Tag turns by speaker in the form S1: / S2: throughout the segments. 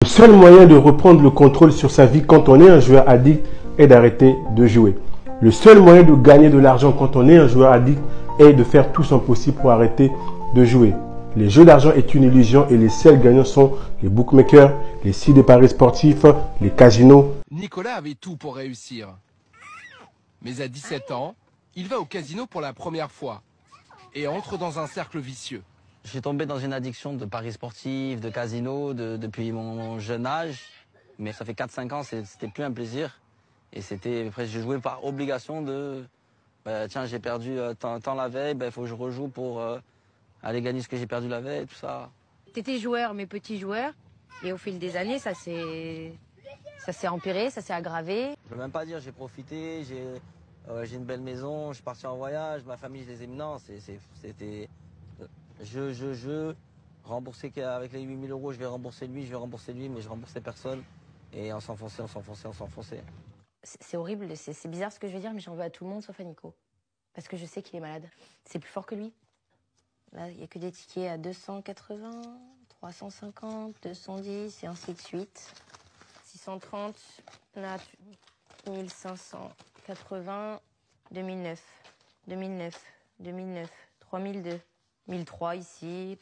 S1: Le seul moyen de reprendre le contrôle sur sa vie quand on est un joueur addict est d'arrêter de jouer. Le seul moyen de gagner de l'argent quand on est un joueur addict est de faire tout son possible pour arrêter de jouer. Les jeux d'argent est une illusion et les seuls gagnants sont les bookmakers, les sites de paris sportifs, les casinos.
S2: Nicolas avait tout pour réussir. Mais à 17 ans, il va au casino pour la première fois et entre dans un cercle vicieux.
S3: Je suis tombé dans une addiction de paris sportifs, de casino depuis mon jeune âge. Mais ça fait 4-5 ans, c'était plus un plaisir. Et je jouais par obligation de... tiens, j'ai perdu tant la veille, il faut que je rejoue pour aller gagner ce que j'ai perdu la veille, tout ça.
S4: T'étais joueur, mais petit joueur. Et au fil des années, ça s'est empiré, ça s'est aggravé.
S3: Je peux même pas dire, j'ai profité, j'ai une belle maison, je suis parti en voyage, ma famille, je les aime. Non, c'était... Je rembourser avec les 8 000 €, je vais rembourser lui, mais je remboursais personne. Et on s'enfonçait.
S4: C'est horrible, c'est bizarre ce que je vais dire, mais j'en veux à tout le monde sauf à Nico. Parce que je sais qu'il est malade. C'est plus fort que lui. Là, il n'y a que des tickets à 280, 350, 210 et ainsi de suite. 630, là, 1580, 2009, 3002, 1003 ici.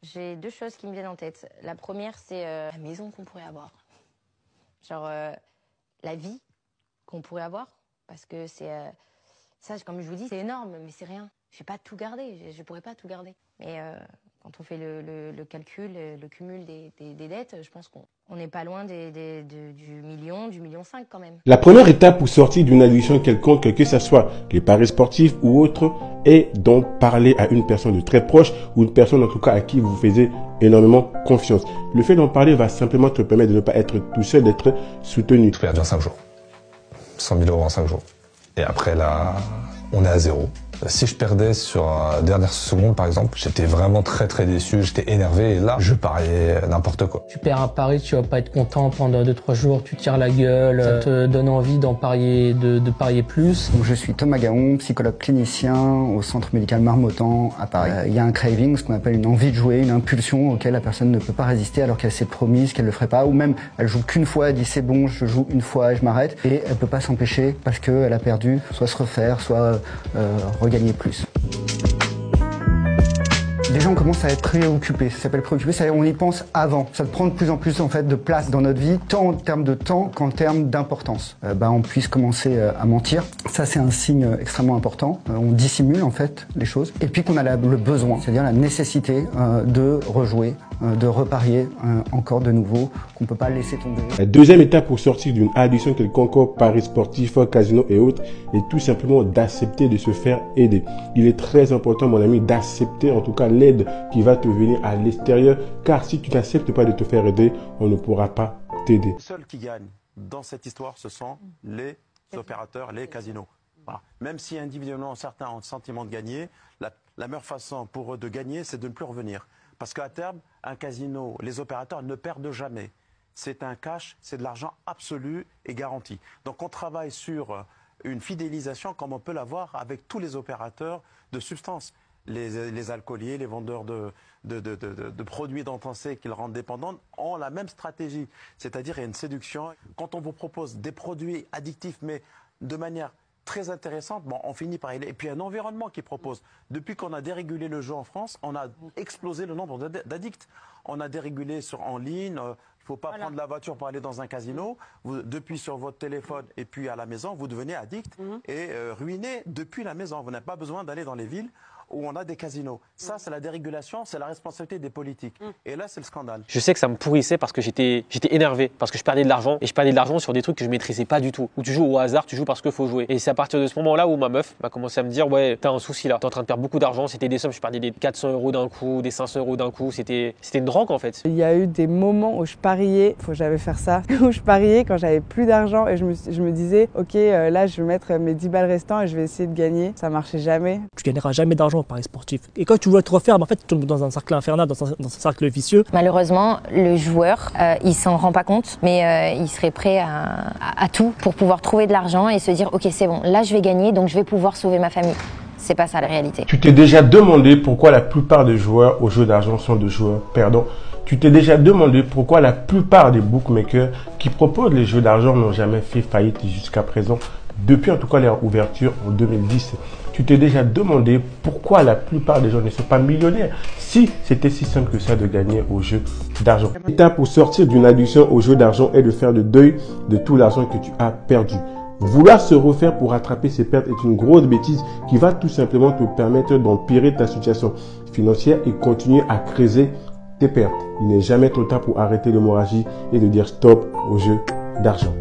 S4: J'ai deux choses qui me viennent en tête. La première, c'est la maison qu'on pourrait avoir. Genre, la vie qu'on pourrait avoir. Parce que c'est... ça, comme je vous dis, c'est énorme, mais c'est rien. Je vais pas tout garder, je pourrais pas tout garder. Mais quand on fait le calcul, le cumul des dettes, je pense qu'on n'est pas loin du million 5 quand même.
S1: La première étape pour sortir d'une addiction quelconque, que ce soit les paris sportifs ou autres, est d'en parler à une personne de très proche ou une personne en tout cas à qui vous faisiez énormément confiance. Le fait d'en parler va simplement te permettre de ne pas être tout seul, d'être soutenu.
S5: Je perds en 5 jours. 100 000 € en 5 jours. Et après là, on est à zéro. Si je perdais sur la dernière seconde, par exemple, j'étais vraiment très déçu, j'étais énervé et là, je pariais n'importe quoi.
S6: Tu perds un pari, tu vas pas être content pendant 2-3 jours, tu tires la gueule, ça te donne envie d'en parier, de parier plus.
S7: Donc, je suis Thomas Gaon, psychologue clinicien au Centre médical Marmottan à Paris. Il y a un craving, ce qu'on appelle une envie de jouer, une impulsion auquel la personne ne peut pas résister alors qu'elle s'est promise qu'elle le ferait pas, ou même elle joue qu'une fois, elle dit c'est bon, je joue une fois et je m'arrête, et elle peut pas s'empêcher parce qu'elle a perdu, soit se refaire, soit regagner plus. Les gens commencent à être préoccupés, ça s'appelle préoccupé, on y pense avant. Ça prend de plus en plus en fait de place dans notre vie, tant en termes de temps qu'en termes d'importance. On puisse commencer à mentir, ça c'est un signe extrêmement important. On dissimule en fait les choses. Et puis qu'on a le besoin, c'est-à-dire la nécessité de rejouer, de reparier encore de nouveau, qu'on peut pas laisser tomber.
S1: La deuxième étape pour sortir d'une addiction quelconque, paris sportifs, casino et autres, est tout simplement d'accepter de se faire aider. Il est très important, mon ami, d'accepter en tout cas l'aide qui va te venir à l'extérieur, car si tu n'acceptes pas de te faire aider, on ne pourra pas t'aider.
S8: Les seuls qui gagnent dans cette histoire, ce sont les opérateurs, les casinos. Voilà. Même si individuellement certains ont le sentiment de gagner, la meilleure façon pour eux de gagner, c'est de ne plus revenir. Parce qu'à terme, un casino, les opérateurs ne perdent jamais. C'est un cash, c'est de l'argent absolu et garanti. Donc on travaille sur une fidélisation comme on peut l'avoir avec tous les opérateurs de substances. Les alcooliers, les vendeurs de produits dont on sait qu'ils rendent dépendants ont la même stratégie. C'est-à-dire il y a une séduction. Quand on vous propose des produits addictifs, mais de manière très intéressante, on finit par... Et puis un environnement qui propose. Depuis qu'on a dérégulé le jeu en France, on a explosé le nombre d'addicts. On a dérégulé en ligne, il ne faut pas prendre la voiture pour aller dans un casino. Depuis sur votre téléphone et puis à la maison, vous devenez addict et ruiné depuis la maison. Vous n'avez pas besoin d'aller dans les villes où on a des casinos. Ça, c'est la dérégulation, c'est la responsabilité des politiques. Et là, c'est le scandale.
S9: Je sais que ça me pourrissait parce que j'étais énervé, parce que je perdais de l'argent, et je perdais de l'argent sur des trucs que je maîtrisais pas du tout. Où tu joues au hasard, tu joues parce qu'il faut jouer. Et c'est à partir de ce moment-là où ma meuf m'a commencé à me dire, ouais, t'as un souci là, t'es en train de perdre beaucoup d'argent. C'était des sommes, je perdais des 400 € d'un coup, des 500 € d'un coup. C'était une drogue en fait.
S10: Il y a eu des moments où je pariais, faut que j'avais faire ça, où je pariais quand j'avais plus d'argent et je me disais, ok, là je vais mettre mes 10 balles restants et je vais essayer de gagner. Ça marchait jamais.
S6: Tu gagneras jamais d'argent au pari sportif. Et quand tu veux te refaire, en fait, tu tombes dans un cercle infernal, dans un cercle vicieux.
S4: Malheureusement, le joueur, il s'en rend pas compte, mais il serait prêt à tout pour pouvoir trouver de l'argent et se dire, ok, c'est bon, là je vais gagner, donc je vais pouvoir sauver ma famille. C'est pas ça la réalité.
S1: Tu t'es déjà demandé pourquoi la plupart des joueurs aux jeux d'argent sont des joueurs perdants? Tu t'es déjà demandé pourquoi la plupart des bookmakers qui proposent les jeux d'argent n'ont jamais fait faillite jusqu'à présent, depuis en tout cas leur ouverture en 2010. Tu t'es déjà demandé pourquoi la plupart des gens ne sont pas millionnaires si c'était si simple que ça de gagner aux jeux d'argent. L'étape pour sortir d'une addiction aux jeux d'argent est de faire le deuil de tout l'argent que tu as perdu. Vouloir se refaire pour rattraper ses pertes est une grosse bêtise qui va tout simplement te permettre d'empirer ta situation financière et continuer à creuser tes pertes. Il n'est jamais trop tard pour arrêter l'hémorragie et de dire stop aux jeux d'argent.